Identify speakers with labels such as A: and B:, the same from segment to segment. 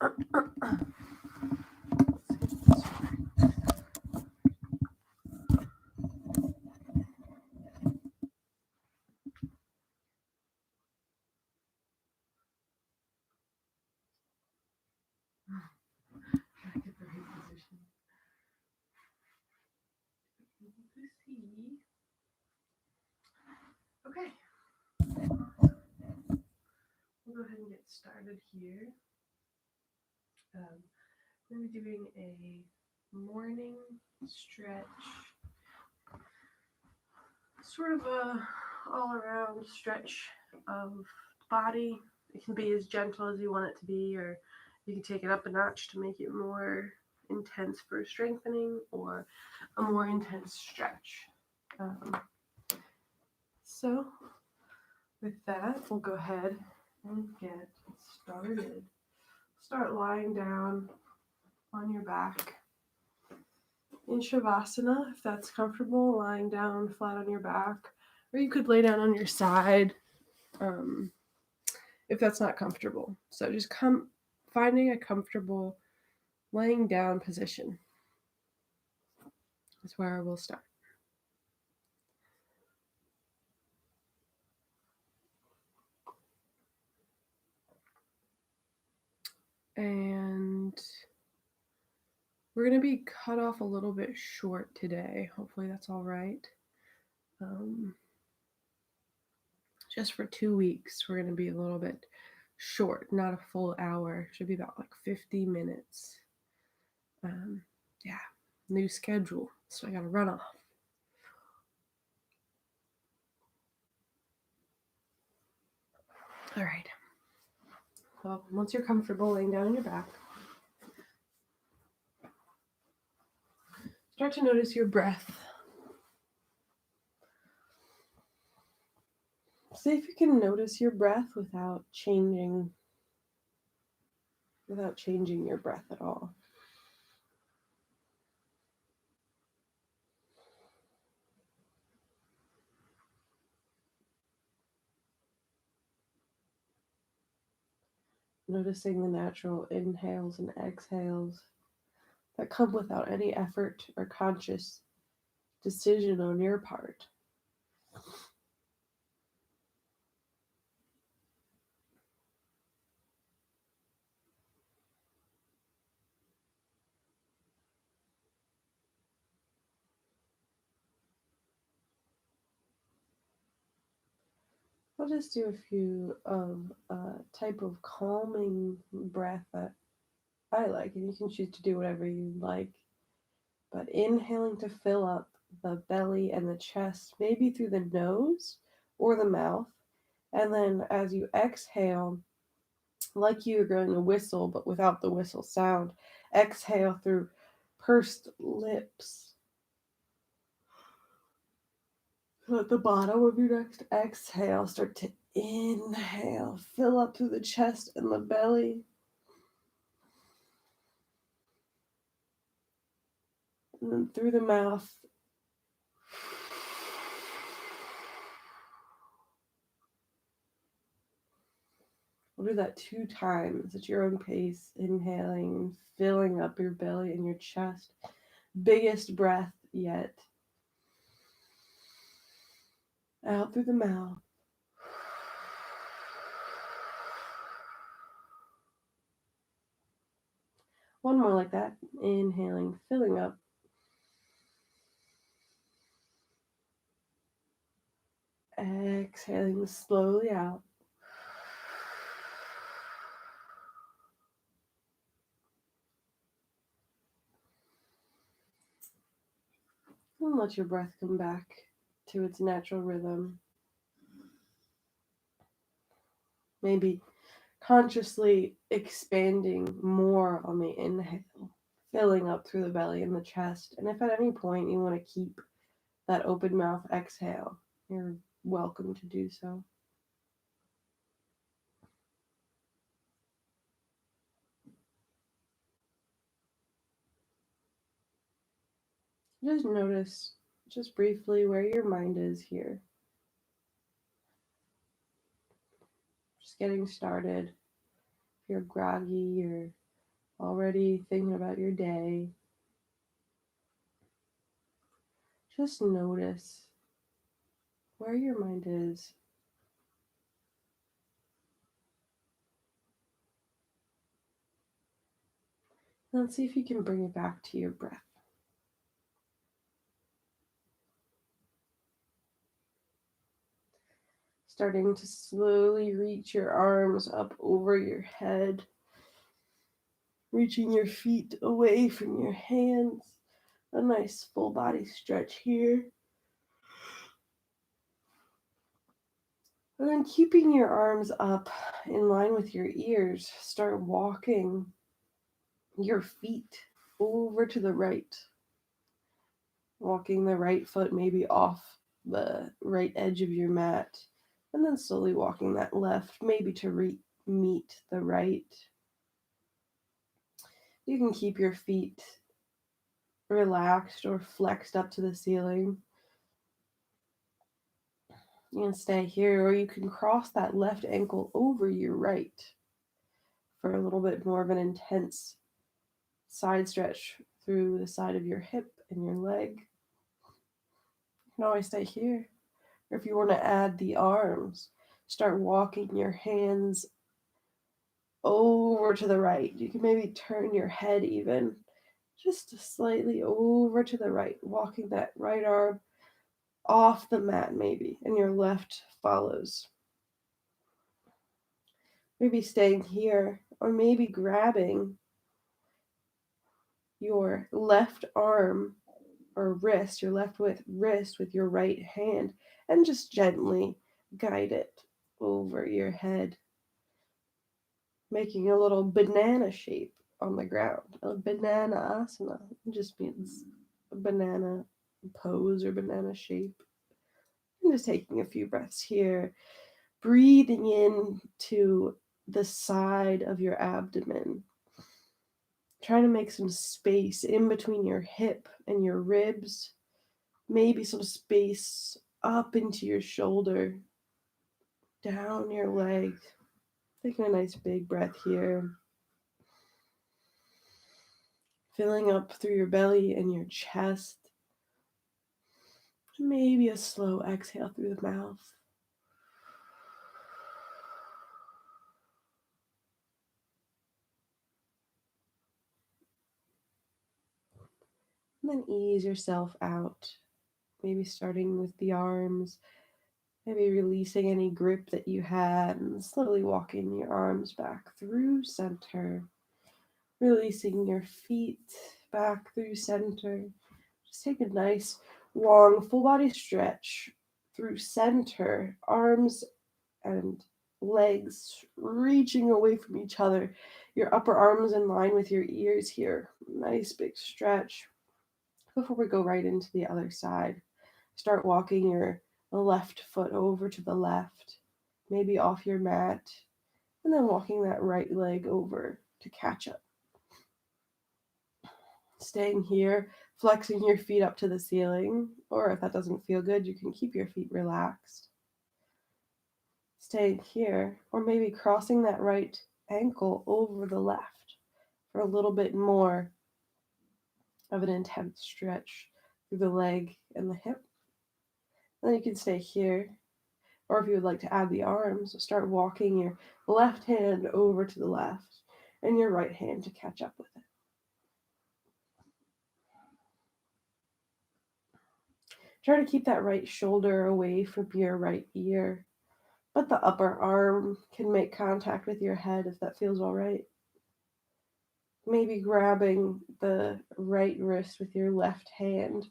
A: Okay, we'll go ahead and get started here. We're going to be doing a morning stretch, sort of a all-around stretch of the body. It can be as gentle as you want it to be, or you can take it up a notch to make it more intense for strengthening or a more intense stretch. So with that, we'll go ahead and get started. Start lying down on your back in Shavasana, if that's comfortable, lying down flat on your back, or you could lay down on your side if that's not comfortable. So just finding a comfortable laying down position is where we'll start. And we're going to be cut off a little bit short today. Hopefully that's all right. Just for 2 weeks, we're going to be a little bit short, not a full hour. Should be about like 50 minutes. Yeah, new schedule, so I got to run off. All right. Well, once you're comfortable laying down on your back, start to notice your breath. See if you can notice your breath without changing your breath at all. Noticing the natural inhales and exhales that come without any effort or conscious decision on your part. I'll just do a few of a type of calming breath that I like, and you can choose to do whatever you like. But inhaling to fill up the belly and the chest, maybe through the nose or the mouth. And then as you exhale, like you're going to whistle, but without the whistle sound, exhale through pursed lips. So at the bottom of your next exhale, start to inhale, fill up through the chest and the belly. And then through the mouth. We'll do that 2 times at your own pace, inhaling and filling up your belly and your chest. Biggest breath yet. Out through the mouth. One more like that. Inhaling, filling up. Exhaling slowly out. And let your breath come back to its natural rhythm. Maybe consciously expanding more on the inhale, filling up through the belly and the chest. And if at any point you want to keep that open mouth exhale, you're welcome to do so. Just notice, just briefly, where your mind is here. Just getting started. If you're groggy or already thinking about your day, just notice where your mind is. And let's see if you can bring it back to your breath. Starting to slowly reach your arms up over your head, reaching your feet away from your hands. A nice full body stretch here. And then keeping your arms up in line with your ears, start walking your feet over to the right. Walking the right foot maybe off the right edge of your mat. And then slowly walking that left, maybe to meet the right. You can keep your feet relaxed or flexed up to the ceiling. You can stay here, or you can cross that left ankle over your right for a little bit more of an intense side stretch through the side of your hip and your leg. You can always stay here. Or if you want to add the arms, start walking your hands over to the right. You can maybe turn your head even just slightly over to the right, walking that right arm off the mat maybe, and your left follows. Maybe staying here, or maybe grabbing your left arm or wrist, your left wrist with your right hand, and just gently guide it over your head, making a little banana shape on the ground. A banana asana just means a banana pose or banana shape. And just taking a few breaths here, breathing in to the side of your abdomen. Trying to make some space in between your hip and your ribs. Maybe some space up into your shoulder, down your leg. Taking a nice big breath here. Filling up through your belly and your chest. Maybe a slow exhale through the mouth. And then ease yourself out. Maybe starting with the arms. Maybe releasing any grip that you had and slowly walking your arms back through center. Releasing your feet back through center. Just take a nice long full body stretch through center, arms and legs reaching away from each other. Your upper arms in line with your ears here. Nice big stretch. Before we go right into the other side, start walking your left foot over to the left, maybe off your mat, and then walking that right leg over to catch up. Staying here, flexing your feet up to the ceiling, or if that doesn't feel good, you can keep your feet relaxed. Staying here, or maybe crossing that right ankle over the left for a little bit more of an intense stretch through the leg and the hip. And then you can stay here, or if you would like to add the arms, start walking your left hand over to the left and your right hand to catch up with it. Try to keep that right shoulder away from your right ear, but the upper arm can make contact with your head if that feels all right. Maybe grabbing the right wrist with your left hand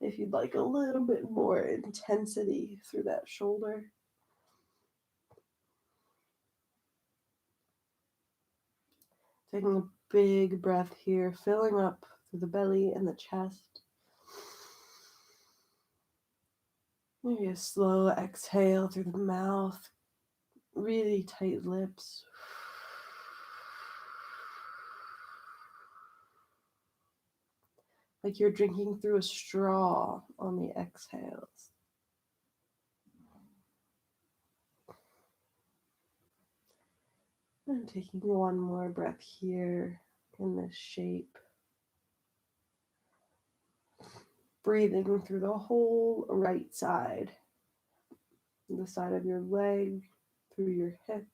A: if you'd like a little bit more intensity through that shoulder. Taking a big breath here, filling up through the belly and the chest. Maybe a slow exhale through the mouth, really tight lips. Like you're drinking through a straw on the exhales. And taking one more breath here, in this shape. Breathing through the whole right side, the side of your leg, through your hip,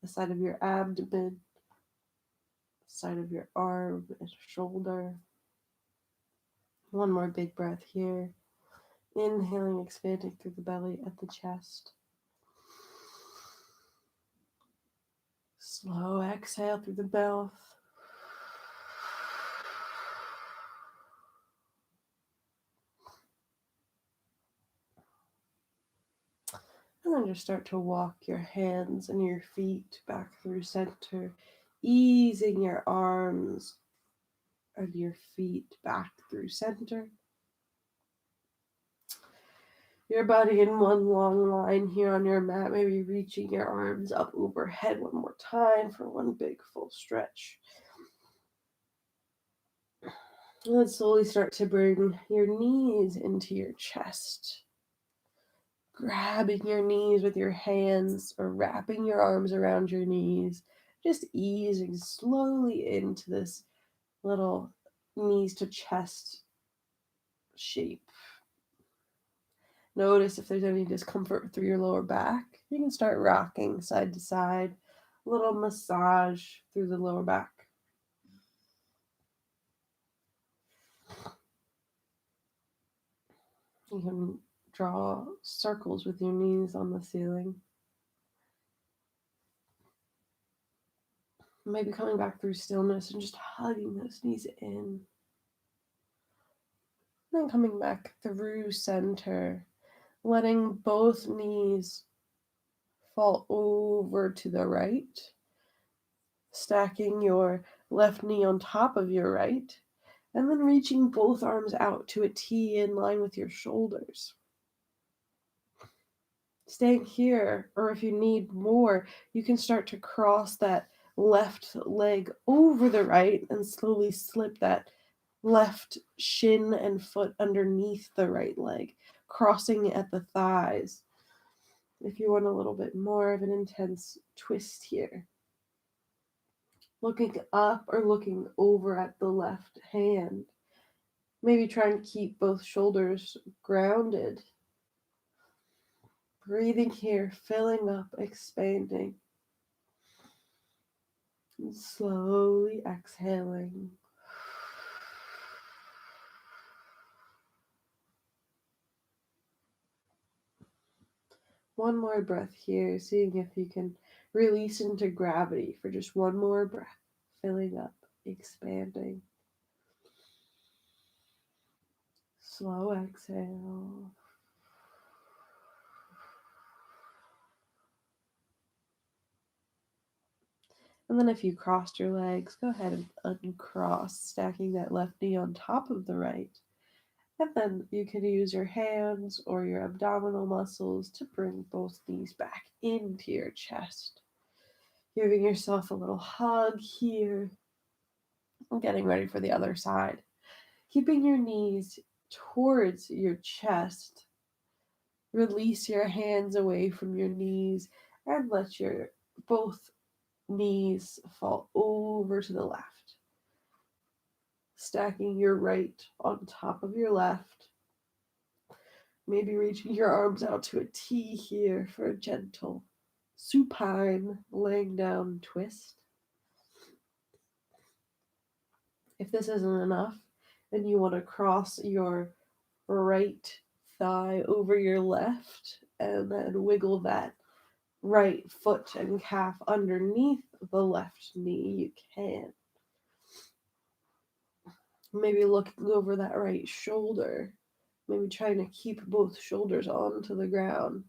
A: the side of your abdomen, the side of your arm and shoulder. One more big breath here. Inhaling, expanding through the belly at the chest. Slow exhale through the mouth. And then just start to walk your hands and your feet back through center, easing your arms and your feet back through center. Your body in one long line here on your mat, maybe reaching your arms up overhead one more time for one big full stretch. And then slowly start to bring your knees into your chest. Grabbing your knees with your hands or wrapping your arms around your knees. Just easing slowly into this little knees to chest shape. Notice if there's any discomfort through your lower back. You can start rocking side to side. A little massage through the lower back. You can draw circles with your knees on the ceiling. Maybe coming back through stillness and just hugging those knees in. Then coming back through center, letting both knees fall over to the right, stacking your left knee on top of your right, and then reaching both arms out to a T in line with your shoulders. Staying here, or if you need more, you can start to cross that left leg over the right and slowly slip that left shin and foot underneath the right leg, crossing at the thighs. If you want a little bit more of an intense twist here. Looking up or looking over at the left hand. Maybe try and keep both shoulders grounded. Breathing here, filling up, expanding. And slowly exhaling. One more breath here, seeing if you can release into gravity for just one more breath. Filling up, expanding. Slow exhale. And then if you crossed your legs, go ahead and uncross, stacking that left knee on top of the right. And then you can use your hands or your abdominal muscles to bring both knees back into your chest. Giving yourself a little hug here. And getting ready for the other side. Keeping your knees towards your chest. Release your hands away from your knees and let your both knees fall over to the left. Stacking your right on top of your left. Maybe reaching your arms out to a T here for a gentle supine laying down twist. If this isn't enough, then you want to cross your right thigh over your left and then wiggle that right foot and calf underneath the left knee. You can. Maybe looking over that right shoulder. Maybe trying to keep both shoulders onto the ground.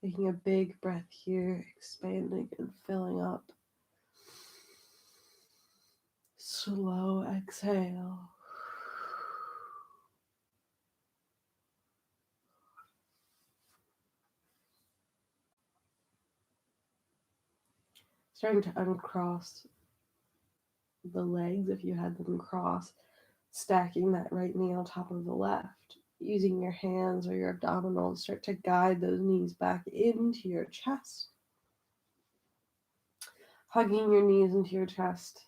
A: Taking a big breath here, expanding and filling up. Slow exhale. Starting to uncross the legs if you had them crossed. stacking that right knee on top of the left. Using your hands or your abdominals, start to guide those knees back into your chest. Hugging your knees into your chest.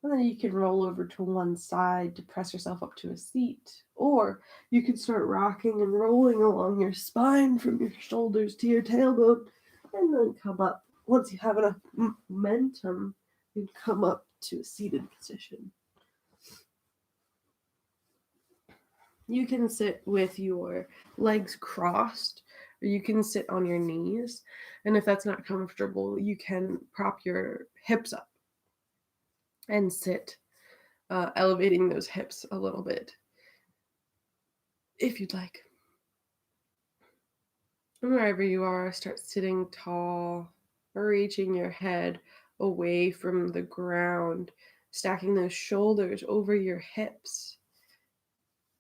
A: And then you can roll over to one side to press yourself up to a seat. Or you can start rocking and rolling along your spine from your shoulders to your tailbone and then come up. Once you have enough momentum, you can come up to a seated position. You can sit with your legs crossed, or you can sit on your knees. And if that's not comfortable, you can prop your hips up and sit, elevating those hips a little bit, if you'd like. And wherever you are, start sitting tall, reaching your head away from the ground, stacking those shoulders over your hips.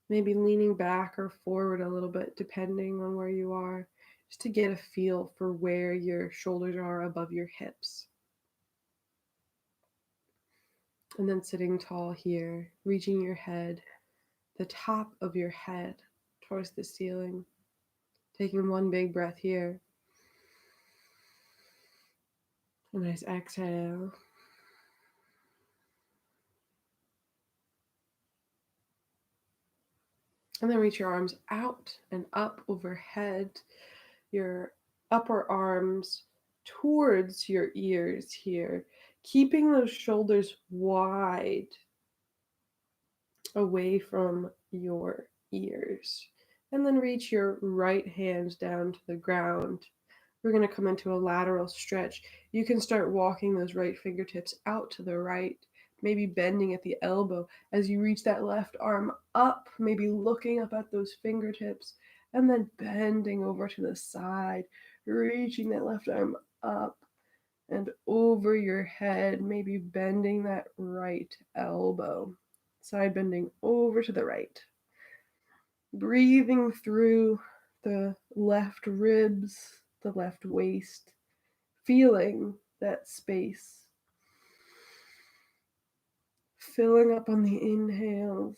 A: Maybe leaning back or forward a little bit, depending on where you are, just to get a feel for where your shoulders are above your hips. And then sitting tall here, reaching your head, the top of your head towards the ceiling. Taking one big breath here. A nice exhale. And then reach your arms out and up overhead, your upper arms towards your ears here, keeping those shoulders wide away from your ears. And then reach your right hand down to the ground. We're going to come into a lateral stretch. You can start walking those right fingertips out to the right, maybe bending at the elbow as you reach that left arm up, maybe looking up at those fingertips, and then bending over to the side, reaching that left arm up and over your head, maybe bending that right elbow, side bending over to the right. Breathing through the left ribs, the left waist, feeling that space. Filling up on the inhales.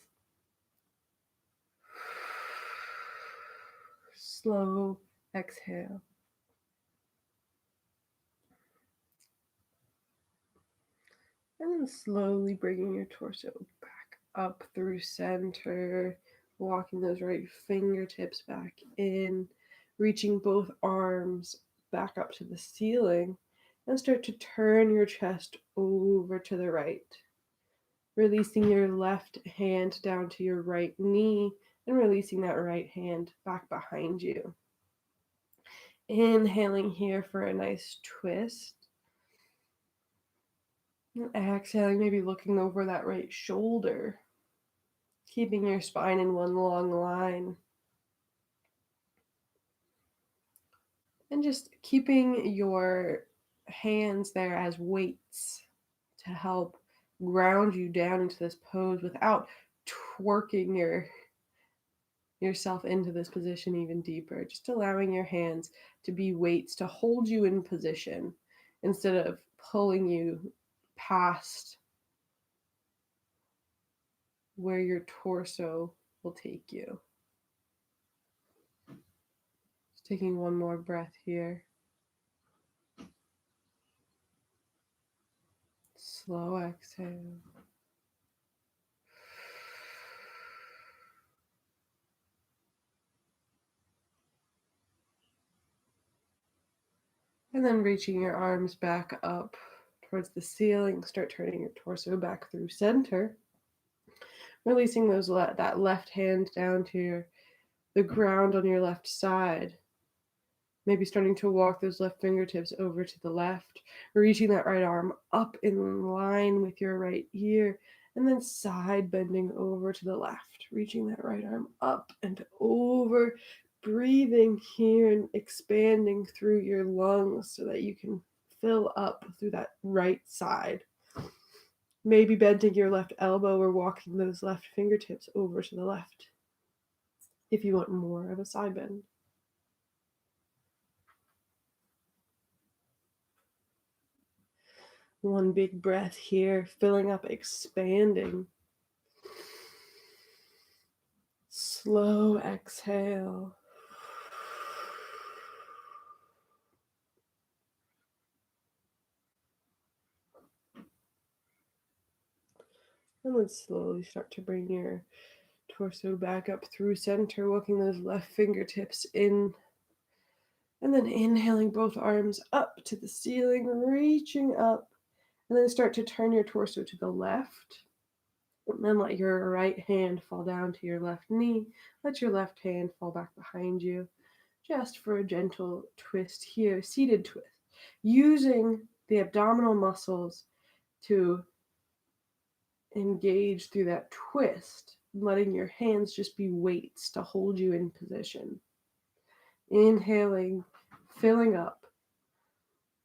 A: Slow exhale. And then slowly bringing your torso back up through center, walking those right fingertips back in, reaching both arms back up to the ceiling, and start to turn your chest over to the right. Releasing your left hand down to your right knee and releasing that right hand back behind you. Inhaling here for a nice twist. And exhaling, maybe looking over that right shoulder, keeping your spine in one long line. And just keeping your hands there as weights to help ground you down into this pose without twerking yourself into this position even deeper. Just allowing your hands to be weights to hold you in position instead of pulling you past where your torso will take you. Just taking one more breath here. Slow exhale. And then reaching your arms back up towards the ceiling. Start turning your torso back through center. Releasing that left hand down to the ground on your left side. Maybe starting to walk those left fingertips over to the left. Reaching that right arm up in line with your right ear. And then side bending over to the left. Reaching that right arm up and over. Breathing here and expanding through your lungs so that you can fill up through that right side. Maybe bending your left elbow or walking those left fingertips over to the left if you want more of a side bend. One big breath here, filling up, expanding. Slow exhale. And then slowly start to bring your torso back up through center, walking those left fingertips in. And then inhaling both arms up to the ceiling, reaching up. And then start to turn your torso to the left. And then let your right hand fall down to your left knee. Let your left hand fall back behind you. Just for a gentle twist here, seated twist. Using the abdominal muscles to engage through that twist, letting your hands just be weights to hold you in position. Inhaling, filling up,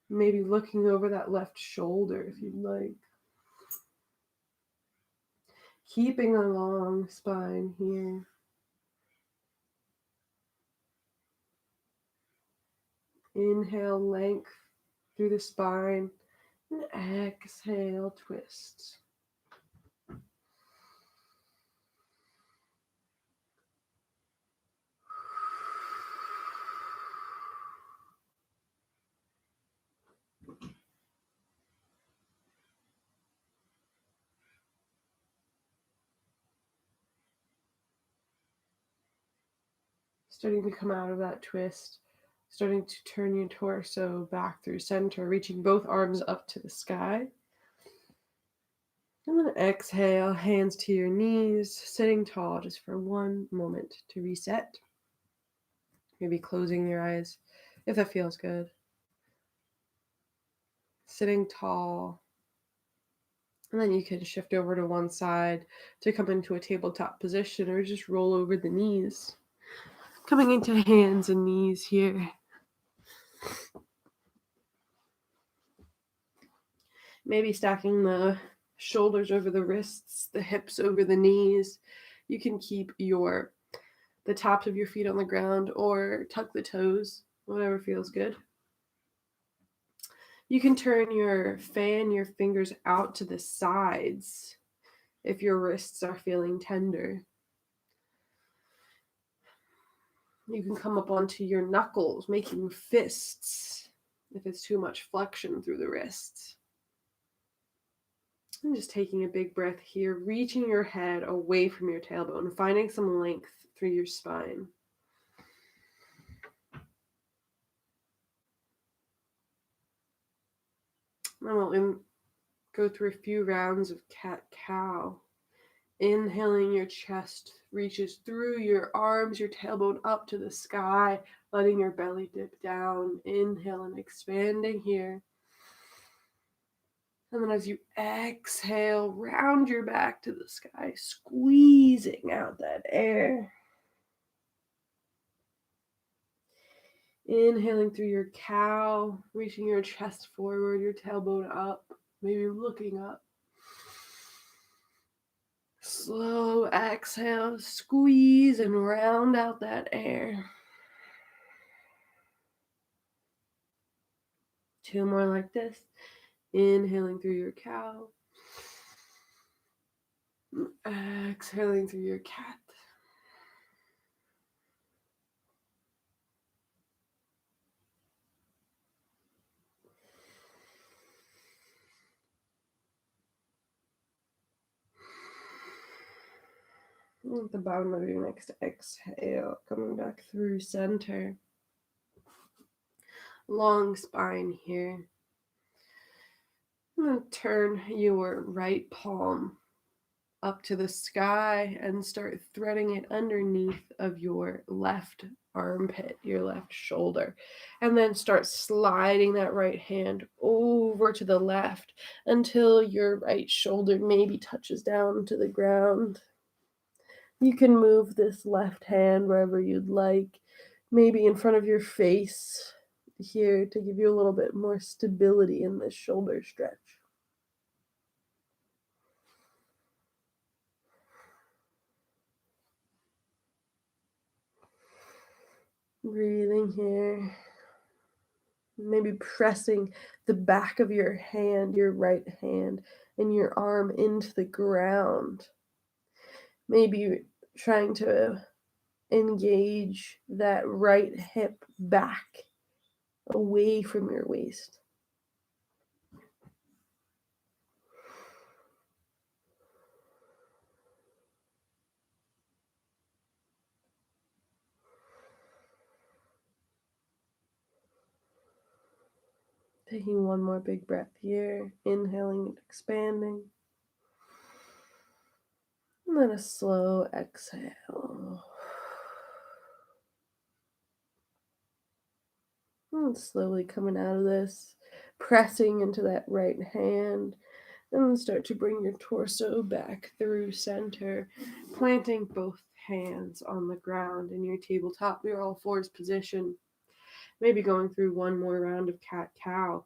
A: maybe looking over that left shoulder if you'd like. Keeping a long spine here. Inhale, length through the spine, and exhale, twist. Starting to come out of that twist, starting to turn your torso back through center, reaching both arms up to the sky. And then exhale, hands to your knees, sitting tall just for one moment to reset. Maybe closing your eyes if that feels good. Sitting tall. And then you can shift over to one side to come into a tabletop position or just roll over the knees. Coming into hands and knees here. Maybe stacking the shoulders over the wrists, the hips over the knees. You can keep the tops of your feet on the ground or tuck the toes, whatever feels good. You can fan your fingers out to the sides if your wrists are feeling tender. You can come up onto your knuckles, making fists if it's too much flexion through the wrists. And just taking a big breath here, reaching your head away from your tailbone, finding some length through your spine. And we'll go through a few rounds of cat-cow. Inhaling, your chest reaches through your arms, your tailbone up to the sky, letting your belly dip down. Inhale and expanding here. And then as you exhale, round your back to the sky, squeezing out that air. Inhaling through your cow, reaching your chest forward, your tailbone up, maybe looking up. Slow exhale, squeeze and round out that air. 2 more like this. Inhaling through your cow. Exhaling through your cat. At the bottom of your next exhale, coming back through center. Long spine here. And then turn your right palm up to the sky and start threading it underneath of your left armpit, your left shoulder. And then start sliding that right hand over to the left until your right shoulder maybe touches down to the ground. You can move this left hand wherever you'd like, maybe in front of your face here to give you a little bit more stability in this shoulder stretch. Breathing here. Maybe pressing the back of your hand, your right hand, and your arm into the ground. Maybe trying to engage that right hip back away from your waist. Taking one more big breath here, inhaling and expanding. And then a slow exhale. And slowly coming out of this, pressing into that right hand. And then start to bring your torso back through center, planting both hands on the ground in your tabletop, your all fours position. Maybe going through one more round of cat-cow.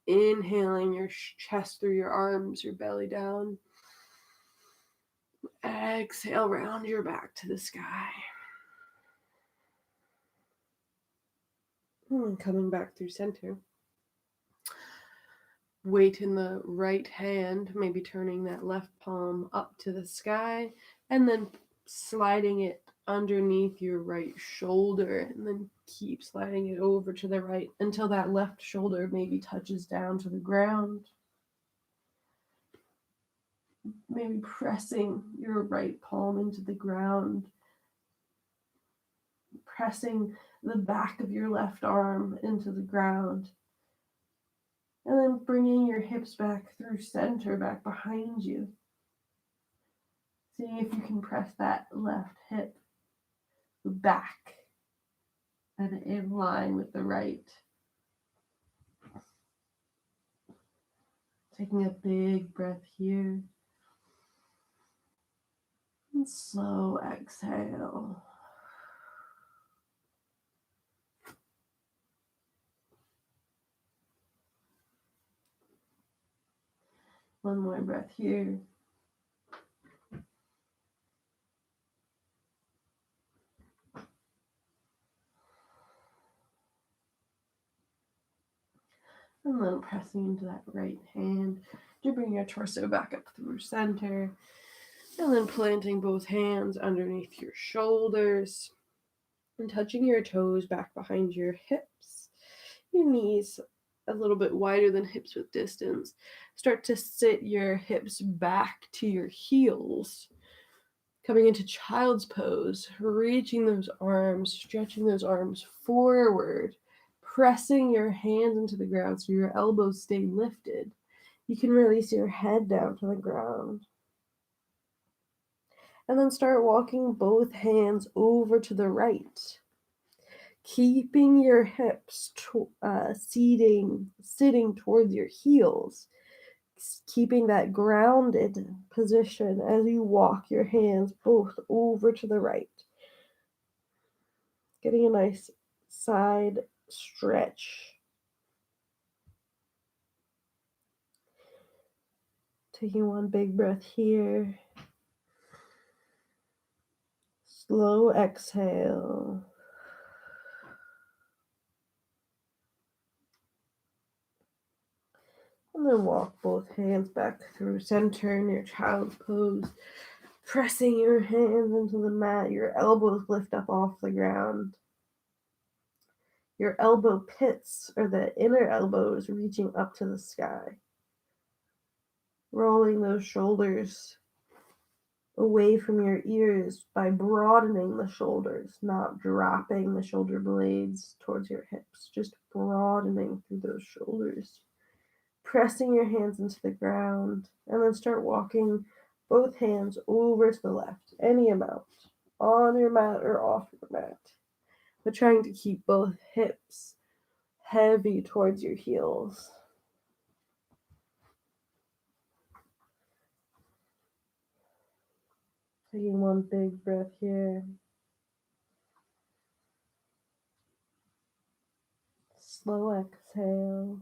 A: Inhaling your chest through your arms, your belly down. Exhale, round your back to the sky. And coming back through center. Weight in the right hand, maybe turning that left palm up to the sky, and then sliding it underneath your right shoulder, and then keep sliding it over to the right until that left shoulder maybe touches down to the ground. Maybe pressing your right palm into the ground, pressing the back of your left arm into the ground, and then bringing your hips back through center, back behind you. See if you can press that left hip back and in line with the right. Taking a big breath here. And slow exhale. One more breath here. And then pressing into that right hand to bring your torso back up through center. And then planting both hands underneath your shoulders and touching your toes back behind your hips. Your knees a little bit wider than hips with distance. Start to sit your hips back to your heels. Coming into child's pose, reaching those arms, stretching those arms forward, pressing your hands into the ground so your elbows stay lifted. You can release your head down to the ground. And then start walking both hands over to the right. Keeping your hips sitting towards your heels. Keeping that grounded position as you walk your hands both over to the right. Getting a nice side stretch. Taking one big breath here. Slow exhale. And then walk both hands back through center in your child's pose. Pressing your hands into the mat. Your elbows lift up off the ground. Your elbow pits, or the inner elbows, reaching up to the sky. Rolling those shoulders away from your ears by broadening the shoulders, not dropping the shoulder blades towards your hips, just broadening through those shoulders. Pressing your hands into the ground, and then start walking both hands over to the left, any amount, on your mat or off your mat. But trying to keep both hips heavy towards your heels. Taking one big breath here. Slow exhale.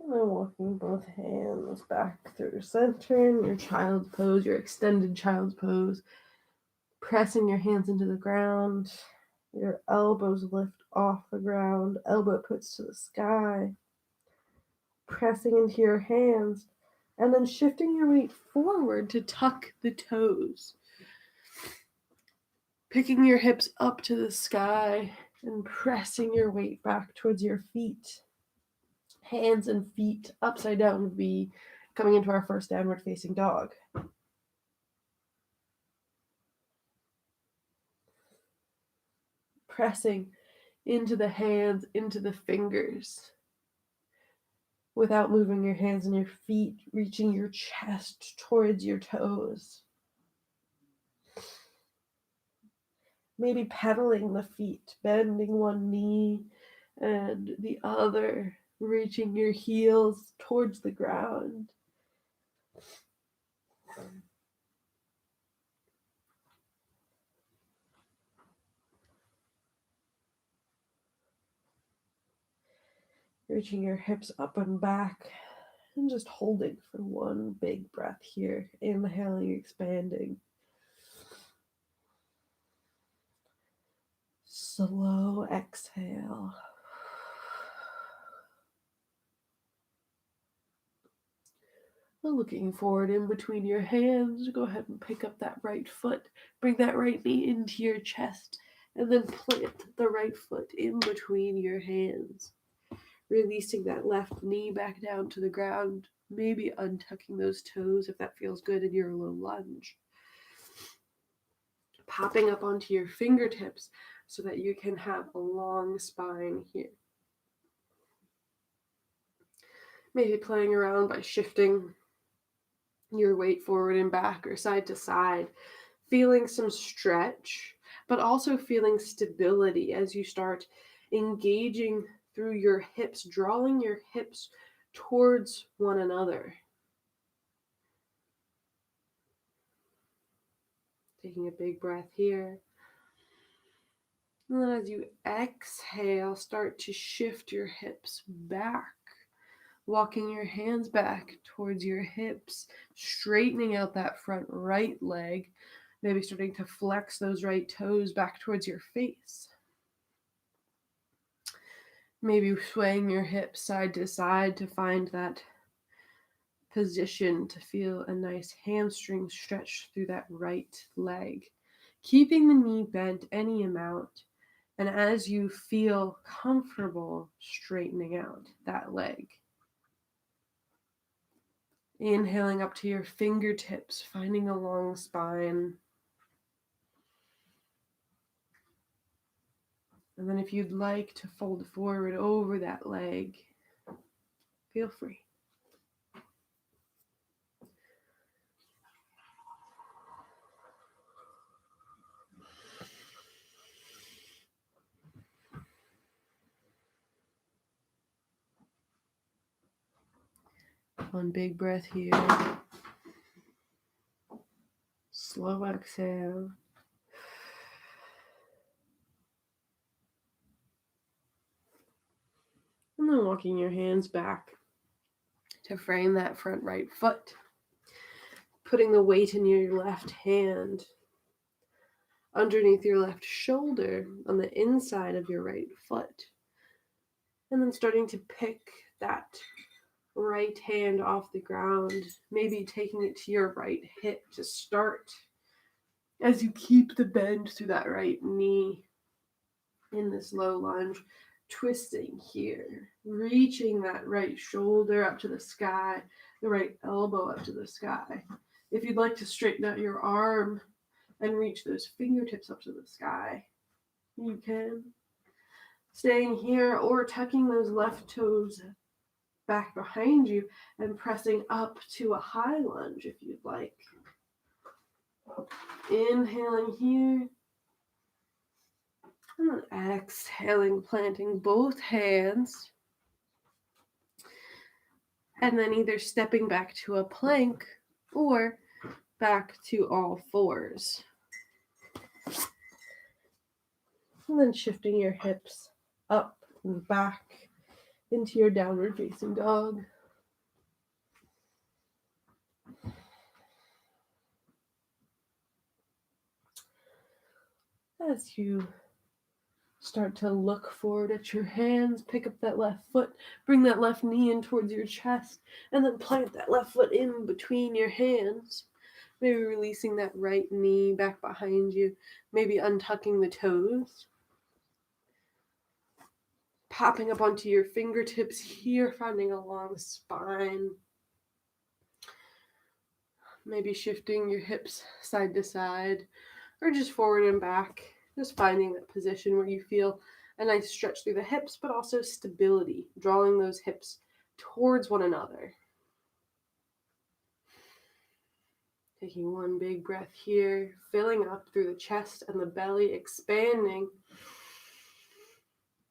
A: And then walking both hands back through center in your child's pose, your extended child's pose. Pressing your hands into the ground. Your elbows lift off the ground. Elbow puts to the sky. Pressing into your hands. And then shifting your weight forward to tuck the toes. Picking your hips up to the sky and pressing your weight back towards your feet. Hands and feet upside down V, coming into our first downward facing dog. Pressing into the hands, into the fingers. Without moving your hands and your feet, reaching your chest towards your toes. Maybe pedaling the feet, bending one knee and the other, reaching your heels towards the ground. Reaching your hips up and back and just holding for one big breath here. Inhaling, expanding. Slow exhale. Looking forward in between your hands, go ahead and pick up that right foot. Bring that right knee into your chest and then plant the right foot in between your hands. Releasing that left knee back down to the ground, maybe untucking those toes if that feels good in your low lunge. Popping up onto your fingertips so that you can have a long spine here. Maybe playing around by shifting your weight forward and back or side to side, feeling some stretch, but also feeling stability as you start engaging through your hips, drawing your hips towards one another. Taking a big breath here. And then as you exhale, start to shift your hips back. Walking your hands back towards your hips, straightening out that front right leg, maybe starting to flex those right toes back towards your face. Maybe swaying your hips side to side to find that position to feel a nice hamstring stretch through that right leg. Keeping the knee bent any amount, and as you feel comfortable, straightening out that leg. Inhaling up to your fingertips, finding a long spine. And then if you'd like to fold forward over that leg, feel free. One big breath here. Slow exhale. And then walking your hands back to frame that front right foot. Putting the weight in your left hand underneath your left shoulder on the inside of your right foot. And then starting to pick that right hand off the ground, maybe taking it to your right hip to start as you keep the bend through that right knee in this low lunge, twisting here, reaching that right shoulder up to the sky, the right elbow up to the sky. If you'd like to straighten out your arm and reach those fingertips up to the sky, you can. Staying here or tucking those left toes back behind you and pressing up to a high lunge if you'd like. Inhaling here. And then exhaling, planting both hands. And then either stepping back to a plank or back to all fours. And then shifting your hips up and back into your downward facing dog. As you start to look forward at your hands, pick up that left foot, bring that left knee in towards your chest, and then plant that left foot in between your hands. Maybe releasing that right knee back behind you, maybe untucking the toes. Popping up onto your fingertips here, finding along the spine. Maybe shifting your hips side to side, or just forward and back. Just finding that position where you feel a nice stretch through the hips, but also stability, drawing those hips towards one another. Taking one big breath here, filling up through the chest and the belly, expanding.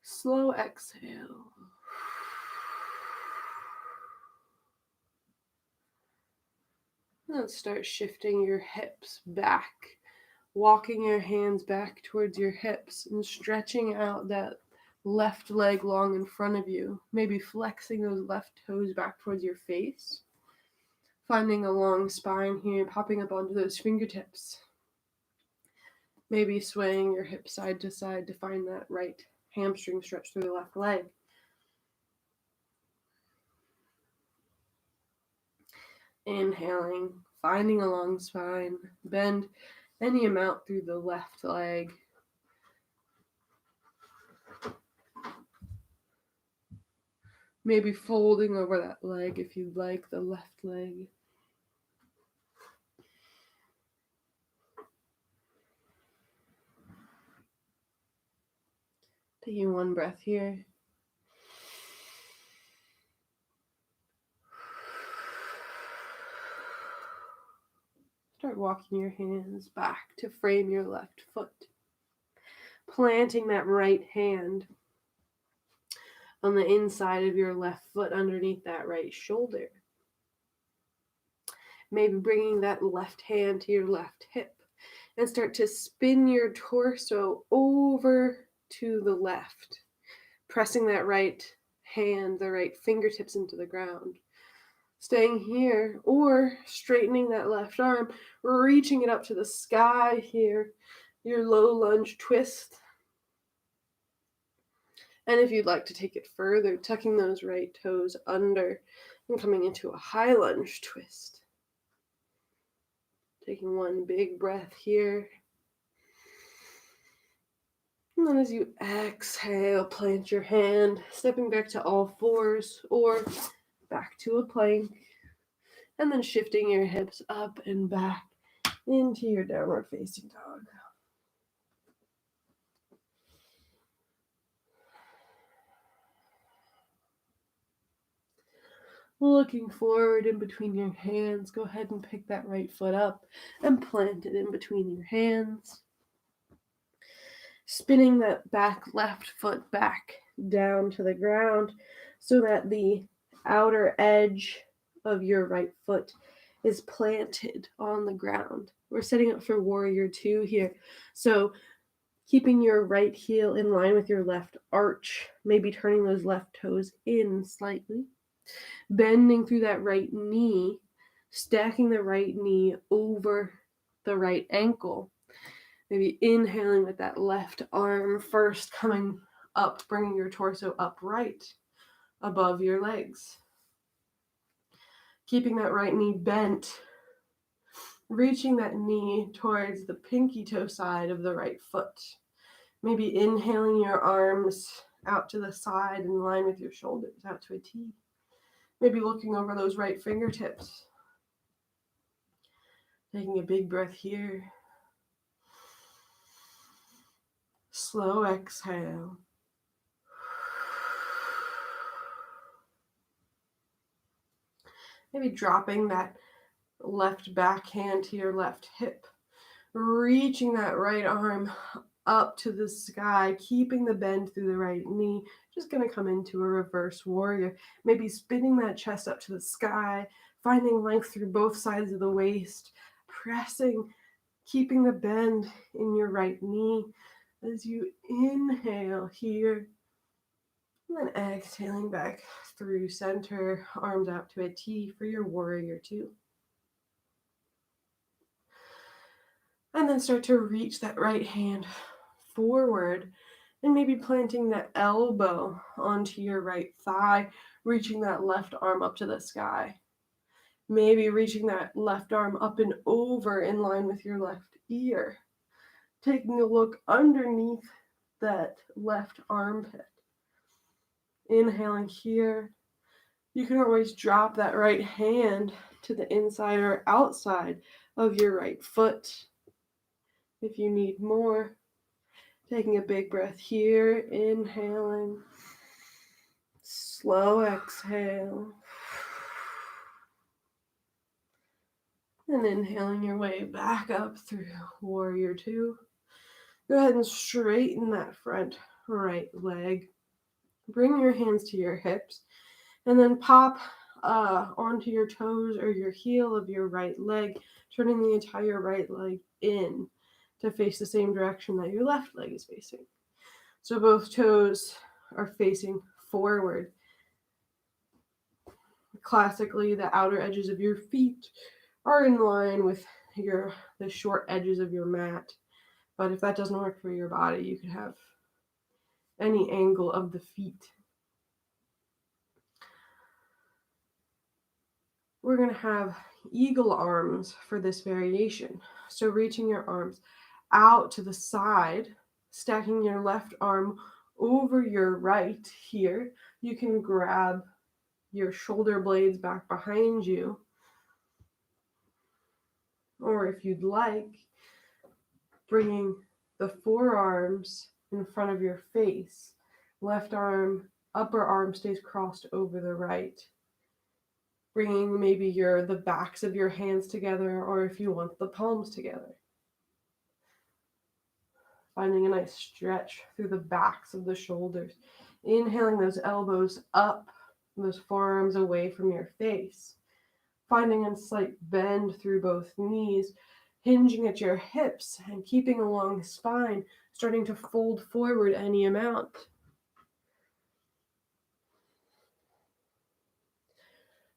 A: Slow exhale. Then start shifting your hips back, walking your hands back towards your hips and stretching out that left leg long in front of you. Maybe flexing those left toes back towards your face. Finding a long spine here, popping up onto those fingertips. Maybe swaying your hips side to side to find that right hamstring stretch through the left leg. Inhaling, finding a long spine, bend any amount through the left leg. Maybe folding over that leg if you'd like, the left leg. Taking one breath here. Start walking your hands back to frame your left foot. Planting that right hand on the inside of your left foot underneath that right shoulder. Maybe bringing that left hand to your left hip and start to spin your torso over to the left, pressing that right hand, the right fingertips into the ground. Staying here or straightening that left arm, reaching it up to the sky here, your low lunge twist. And if you'd like to take it further, tucking those right toes under and coming into a high lunge twist. Taking one big breath here. And then as you exhale, plant your hand, stepping back to all fours or back to a plank. And then shifting your hips up and back into your downward facing dog. Looking forward in between your hands, go ahead and pick that right foot up and plant it in between your hands. Spinning that back left foot back down to the ground so that the outer edge of your right foot is planted on the ground. We're setting up for warrior two here. So keeping your right heel in line with your left arch, maybe turning those left toes in slightly. Bending through that right knee, stacking the right knee over the right ankle. Maybe inhaling with that left arm first, coming up, bringing your torso upright above your legs. Keeping that right knee bent, reaching that knee towards the pinky toe side of the right foot. Maybe inhaling your arms out to the side in line with your shoulders, out to a T. Maybe looking over those right fingertips. Taking a big breath here. Slow exhale. Maybe dropping that left backhand to your left hip. Reaching that right arm up to the sky, keeping the bend through the right knee. Just going to come into a reverse warrior. Maybe spinning that chest up to the sky, finding length through both sides of the waist, pressing, keeping the bend in your right knee as you inhale here. And then exhaling back through center, arms out to a T for your warrior two. And then start to reach that right hand forward and maybe planting that elbow onto your right thigh, reaching that left arm up to the sky. Maybe reaching that left arm up and over in line with your left ear. Taking a look underneath that left armpit. Inhaling here. You can always drop that right hand to the inside or outside of your right foot if you need more. Taking a big breath here, inhaling, slow exhale, and inhaling your way back up through warrior two. Go ahead and straighten that front right leg. Bring your hands to your hips and then pop onto your toes or your heel of your right leg, turning the entire right leg in to face the same direction that your left leg is facing. So both toes are facing forward. Classically, the outer edges of your feet are in line with the short edges of your mat. But if that doesn't work for your body, you can have any angle of the feet. We're going to have eagle arms for this variation. So reaching your arms out to the side, stacking your left arm over your right here. You can grab your shoulder blades back behind you. Or if you'd like, bringing the forearms in front of your face. Left arm, upper arm stays crossed over the right. Bringing maybe the backs of your hands together, or if you want, the palms together. Finding a nice stretch through the backs of the shoulders. Inhaling those elbows up, those forearms away from your face. Finding a slight bend through both knees, hinging at your hips and keeping a long spine, starting to fold forward any amount.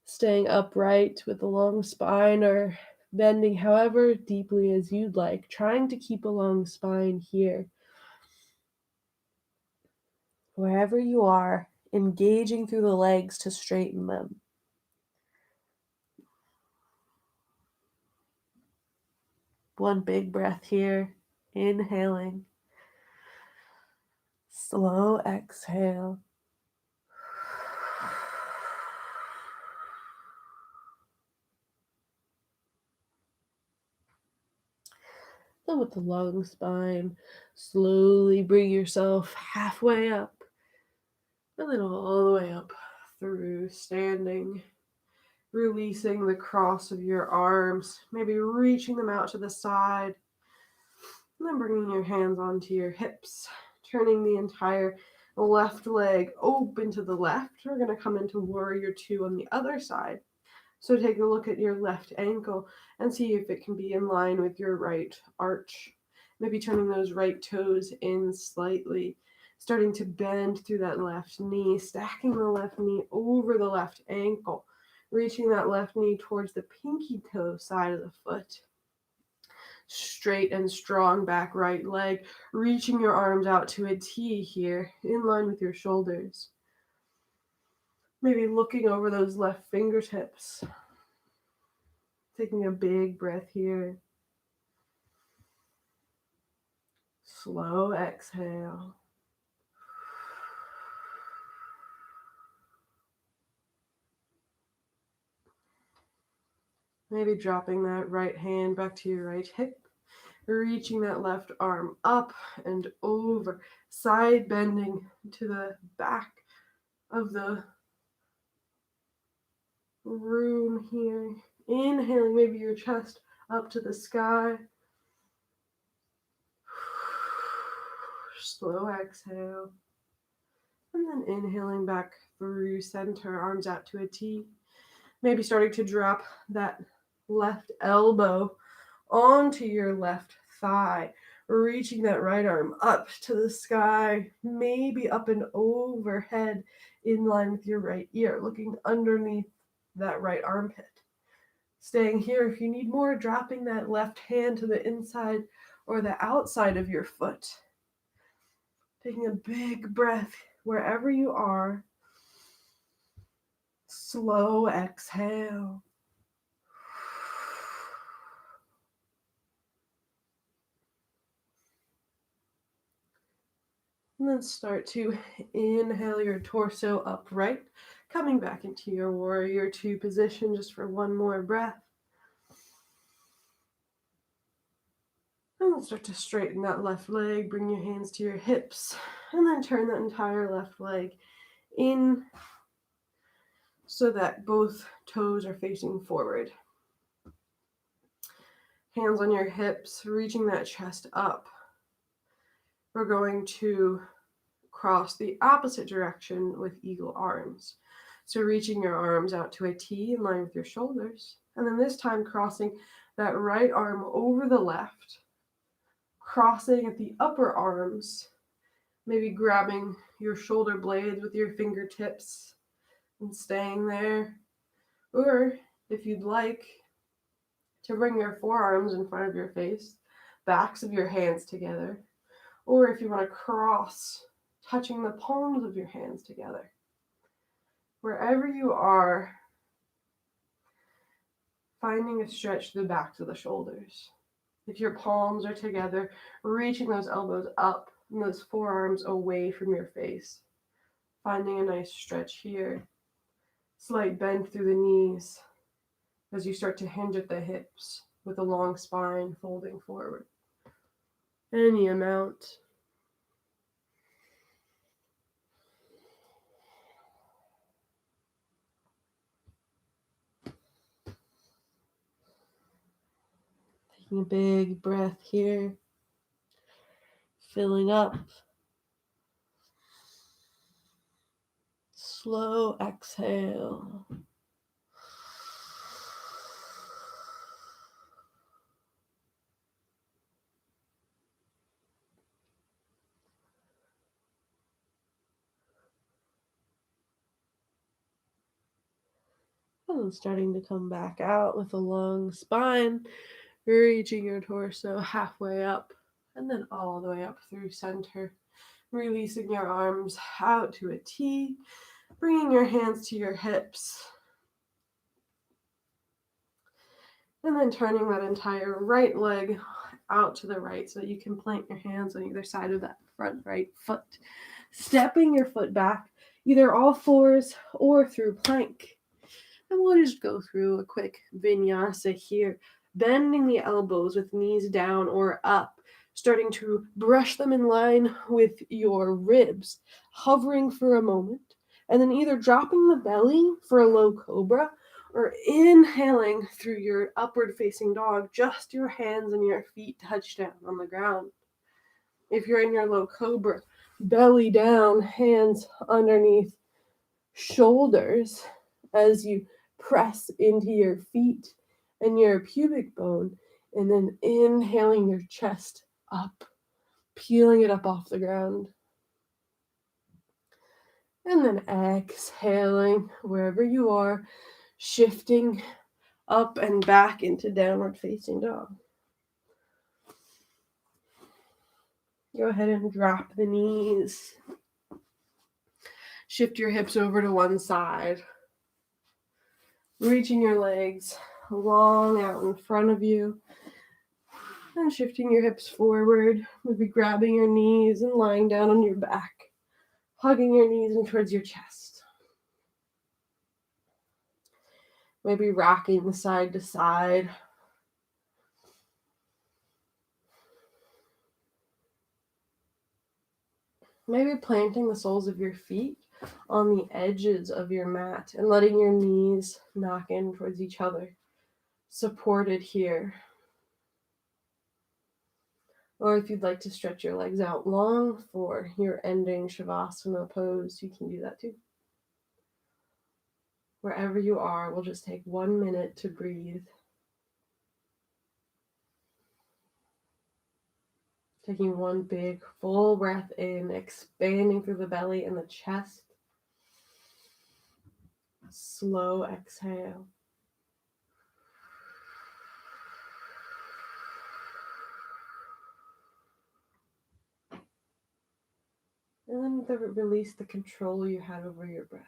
A: Staying upright with a long spine or bending however deeply as you'd like, trying to keep a long spine here. Wherever you are, engaging through the legs to straighten them. One big breath here, inhaling. Slow exhale. Then with the long spine, slowly bring yourself halfway up. And then all the way up through standing. Releasing the cross of your arms, maybe reaching them out to the side. And then bringing your hands onto your hips, turning the entire left leg open to the left. We're going to come into warrior two on the other side. So take a look at your left ankle and see if it can be in line with your right arch. Maybe turning those right toes in slightly, starting to bend through that left knee, stacking the left knee over the left ankle, reaching that left knee towards the pinky toe side of the foot. Straight and strong back right leg, reaching your arms out to a T here, in line with your shoulders. Maybe looking over those left fingertips. Taking a big breath here. Slow exhale. Maybe dropping that right hand back to your right hip. Reaching that left arm up and over. Side bending to the back of the room here. Inhaling maybe your chest up to the sky. Slow exhale. And then inhaling back through center, arms out to a T. Maybe starting to drop that left elbow onto your left thigh. Reaching that right arm up to the sky, maybe up and overhead in line with your right ear, looking underneath that right armpit. Staying here if you need more, dropping that left hand to the inside or the outside of your foot. Taking a big breath wherever you are. Slow exhale. And then start to inhale your torso upright, coming back into your warrior two position just for one more breath. And then start to straighten that left leg, bring your hands to your hips, and then turn that entire left leg in so that both toes are facing forward. Hands on your hips, reaching that chest up. We're going to cross the opposite direction with eagle arms. So reaching your arms out to a T in line with your shoulders. And then this time crossing that right arm over the left. Crossing at the upper arms. Maybe grabbing your shoulder blades with your fingertips and staying there. Or if you'd like to bring your forearms in front of your face, backs of your hands together. Or if you want to cross, touching the palms of your hands together. Wherever you are, finding a stretch to the backs of the shoulders. If your palms are together, reaching those elbows up and those forearms away from your face. Finding a nice stretch here. Slight bend through the knees as you start to hinge at the hips with a long spine folding forward. Any amount. Taking a big breath here. Filling up. Slow exhale. And starting to come back out with a long spine, reaching your torso halfway up and then all the way up through center. Releasing your arms out to a T, bringing your hands to your hips, and then turning that entire right leg out to the right so that you can plant your hands on either side of that front right foot. Stepping your foot back, either all fours or through plank. And we'll just go through a quick vinyasa here, bending the elbows with knees down or up, starting to brush them in line with your ribs, hovering for a moment, and then either dropping the belly for a low cobra or inhaling through your upward facing dog, just your hands and your feet touch down on the ground. If you're in your low cobra, belly down, hands underneath shoulders as you press into your feet and your pubic bone, and then inhaling your chest up, peeling it up off the ground. And then exhaling wherever you are, shifting up and back into downward facing dog. Go ahead and drop the knees. Shift your hips over to one side. Reaching your legs long out in front of you. And shifting your hips forward. Maybe grabbing your knees and lying down on your back. Hugging your knees in towards your chest. Maybe rocking side to side. Maybe planting the soles of your feet on the edges of your mat and letting your knees knock in towards each other. Supported here. Or if you'd like to stretch your legs out long for your ending Shavasana pose, you can do that too. Wherever you are, we'll just take 1 minute to breathe. Taking one big full breath in, expanding through the belly and the chest. Slow exhale. Release the control you had over your breath.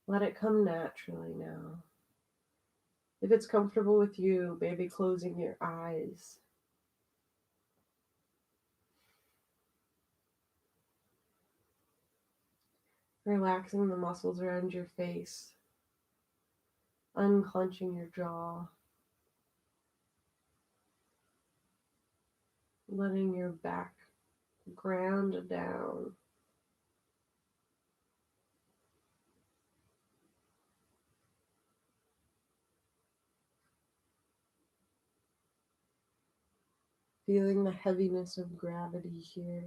A: Let it come naturally now. If it's comfortable with you, maybe closing your eyes. Relaxing the muscles around your face. Unclenching your jaw. Letting your back ground down. Feeling the heaviness of gravity here.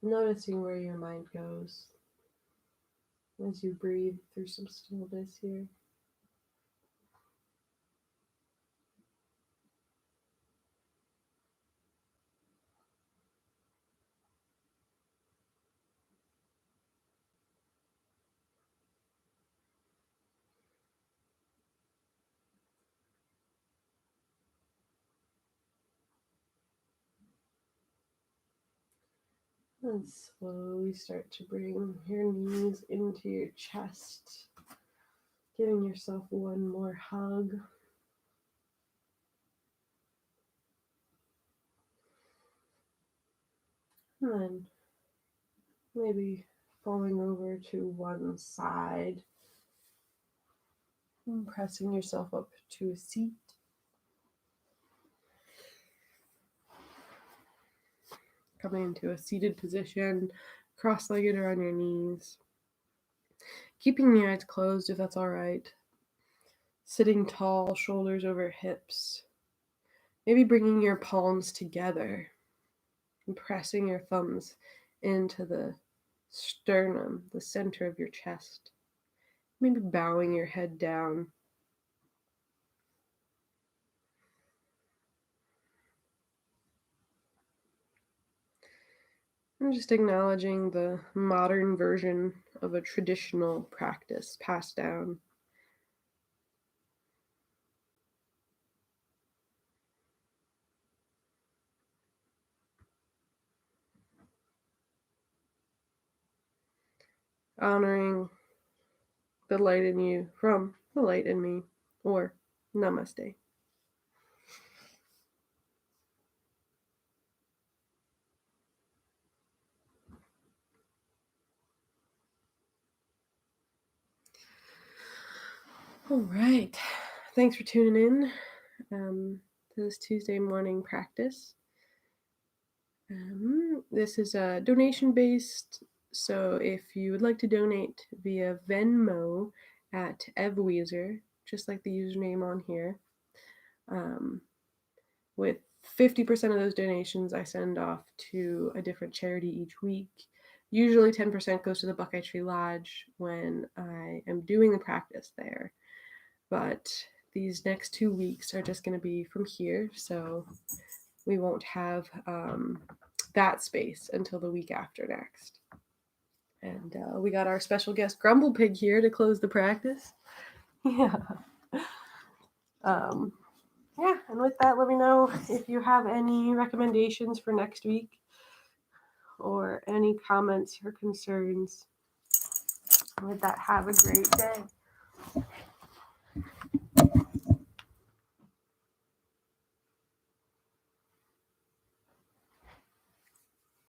A: Noticing where your mind goes as you breathe through some stillness here. And slowly start to bring your knees into your chest, giving yourself one more hug. And then maybe falling over to one side and pressing yourself up to a seat. Coming into a seated position, cross-legged or on your knees. Keeping your eyes closed if that's all right. Sitting tall, shoulders over hips. Maybe bringing your palms together and pressing your thumbs into the sternum, the center of your chest. Maybe bowing your head down. And just acknowledging the modern version of a traditional practice passed down. Honoring the light in you from the light in me, or namaste. All right. Thanks for tuning in to this Tuesday morning practice. This is donation based, so if you would like to donate via Venmo at evweezer, just like the username on here, with 50% of those donations I send off to a different charity each week. Usually 10% goes to the Buckeye Tree Lodge when I am doing the practice there. But these next 2 weeks are just going to be from here, so we won't have that space until the week after next. And we got our special guest Grumble Pig here to close the practice. Yeah. Yeah, and with that, let me know if you have any recommendations for next week or any comments or concerns. And with that, have a great day.